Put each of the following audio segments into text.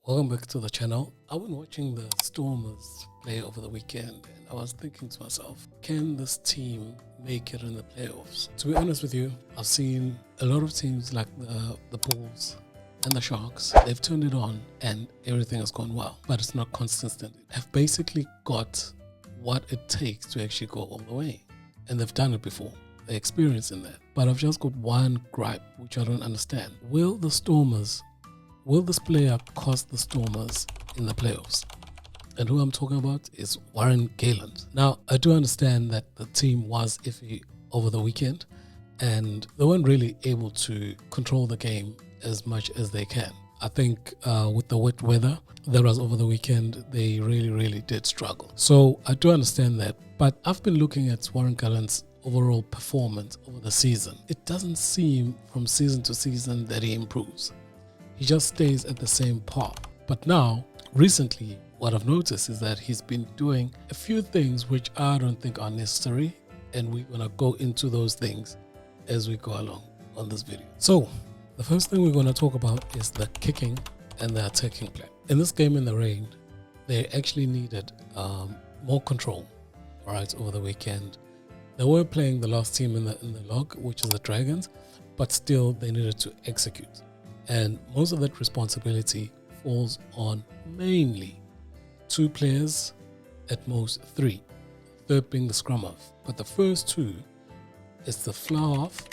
Welcome back to the channel. I've been watching the Stormers play over the weekend and I was thinking to myself, can this team make it in the playoffs? To be honest with you, I've seen a lot of teams like the Bulls and the Sharks. They've turned it on and everything has gone well, but it's not consistent. They've basically got what it takes to actually go all the way, and they've done it before. They're experienced in that. But I've just got one gripe which I don't understand. Will this player cost the Stormers in the playoffs? And who I'm talking about is Warrick Gelant. Now, I do understand that the team was iffy over the weekend and they weren't really able to control the game as much as they can. I think with the wet weather that was over the weekend, they really did struggle. So I do understand that. But I've been looking at Warrick Gelant's overall performance over the season. It doesn't seem from season to season that he improves. He just stays at the same par. But now, recently, what I've noticed is that he's been doing a few things which I don't think are necessary, and we're going to go into those things as we go along on this video. So, the first thing we're going to talk about is the kicking and the attacking play. In this game in the rain, they actually needed more control, right, over the weekend. They were playing the last team in the log, which is the Dragons, but still they needed to execute. And most of that responsibility falls on mainly two players, at most three, third being the scrum half. But the first two is the flower half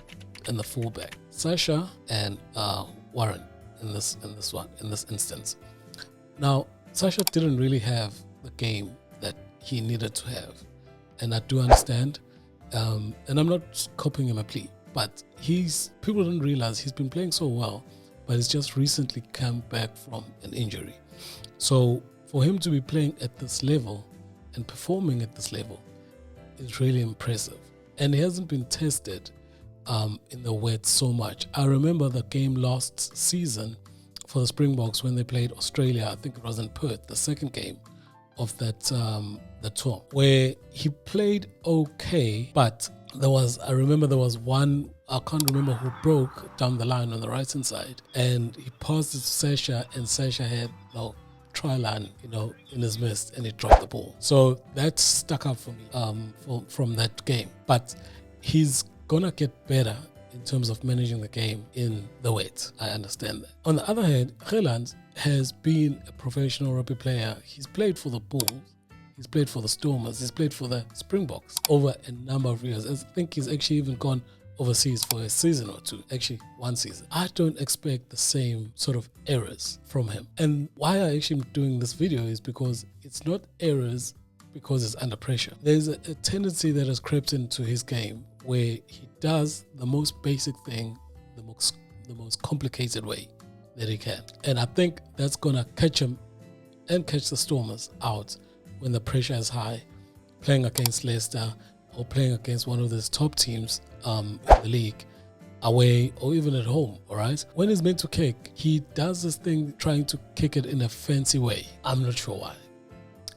and the fullback, Sasha and Warren in this instance. Now, Sasha didn't really have the game that he needed to have, and I do understand. And I'm not copying him a plea, but people don't realize he's been playing so well, but he's just recently come back from an injury. So for him to be playing at this level and performing at this level is really impressive. And he hasn't been tested in the wet so much. I remember the game last season for the Springboks when they played Australia. I think it was in Perth, the second game of that the tour, where he played okay, but I remember there was one, I can't remember who broke down the line on the right hand side, and he passed it to Sasha, and Sasha had no try line, in his midst, and he dropped the ball. So that stuck up for me from that game. But he's gonna get better in terms of managing the game in the wet. I understand that. On the other hand, Gelant has been a professional rugby player. He's played for the Bulls, he's played for the Stormers, he's played for the Springboks over a number of years. I think he's actually even gone overseas for a season or two, actually one season. I don't expect the same sort of errors from him. And why I actually am doing this video is because it's not errors because it's under pressure. There's a tendency that has crept into his game where he does the most basic thing the most complicated way that he can. And I think that's gonna catch him and catch the Stormers out when the pressure is high, playing against Leicester or playing against one of those top teams in the league, away or even at home. All right, when he's meant to kick, he does this thing trying to kick it in a fancy way. I'm not sure why.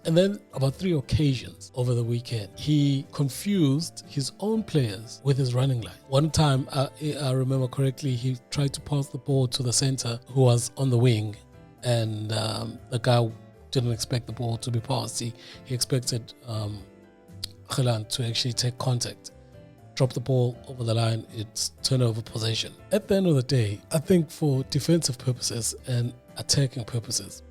And then about 3 occasions over the weekend, he confused his own players with his running line. One time, I remember correctly, he tried to pass the ball to the center who was on the wing, and the guy didn't expect the ball to be passed. He expected Gelant to actually take contact, drop the ball over the line. It's turnover possession. At the end of the day, I think for defensive purposes and attacking purposes,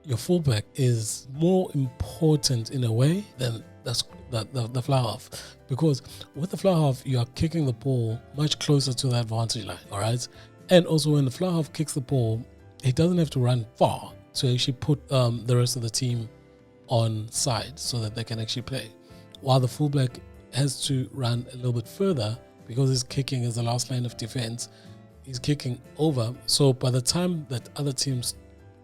your fullback is more important in a way than the flower half, because with the flower half you are kicking the ball much closer to the advantage line, all right? And also when the flower half kicks the ball, he doesn't have to run far to actually put the rest of the team on side so that they can actually play, while the fullback has to run a little bit further because he's kicking as the last line of defense. He's kicking over, so by the time that other teams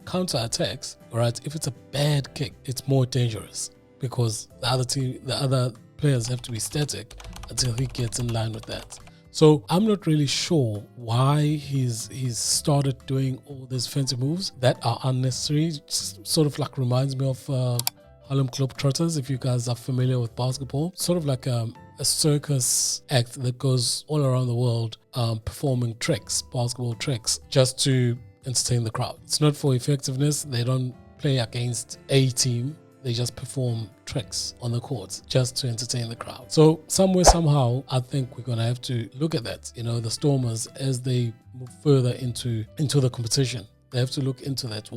counter attacks, all right, if it's a bad kick, it's more dangerous because the other players have to be static until he gets in line with that. So I'm not really sure why he's started doing all these fancy moves that are unnecessary. Just sort of like reminds me of Harlem Globetrotters, if you guys are familiar with basketball. Sort of like a circus act that goes all around the world performing tricks, basketball tricks, just to entertain the crowd. It's not for effectiveness. They don't play against a team. They just perform tricks on the court just to entertain the crowd. So somewhere, somehow, I think we're going to have to look at that. The Stormers, as they move further into the competition, they have to look into that.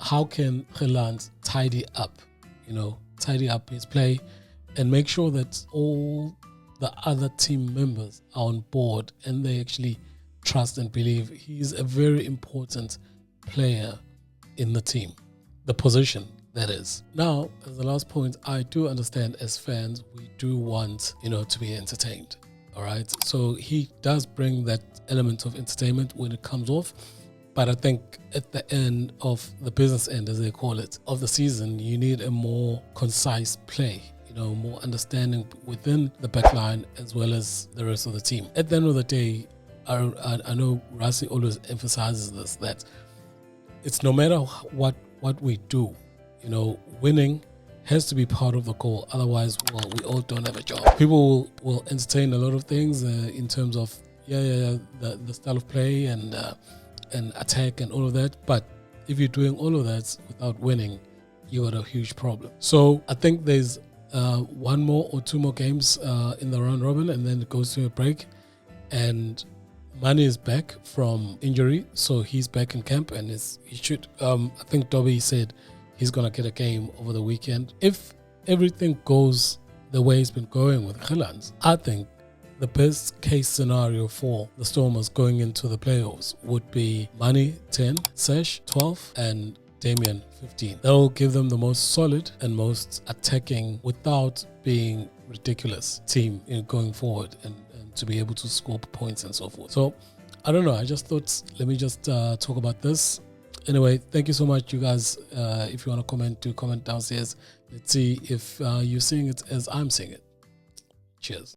How can Gelant tidy up his play and make sure that all the other team members are on board and they actually trust and believe he's a very important player in the team, the position that is. Now, as the last point, I do understand as fans, we do want, to be entertained. All right. So he does bring that element of entertainment when it comes off. But I think at the end of the business end, as they call it, of the season, you need a more concise play, more understanding within the backline as well as the rest of the team. At the end of the day, I know Rassie always emphasizes this, that it's no matter what we do, winning has to be part of the goal. Otherwise, we all don't have a job. People will entertain a lot of things in terms of the style of play and attack and all of that. But if you're doing all of that without winning, you got a huge problem. So I think there's one more or two more games in the round robin, and then it goes to a break. And Mannie is back from injury, so he's back in camp, and he should. I think Dobby said he's gonna get a game over the weekend. If everything goes the way it's been going with Gelant, I think the best case scenario for the Stormers going into the playoffs would be Mannie 10, Sash 12, and Damien 15. That will give them the most solid and most attacking without being ridiculous team going forward and to be able to score points and so forth. So I don't know. I just thought, let me just talk about this. Anyway, thank you so much, you guys. If you want to comment, do comment downstairs. Let's see if you're seeing it as I'm seeing it. Cheers.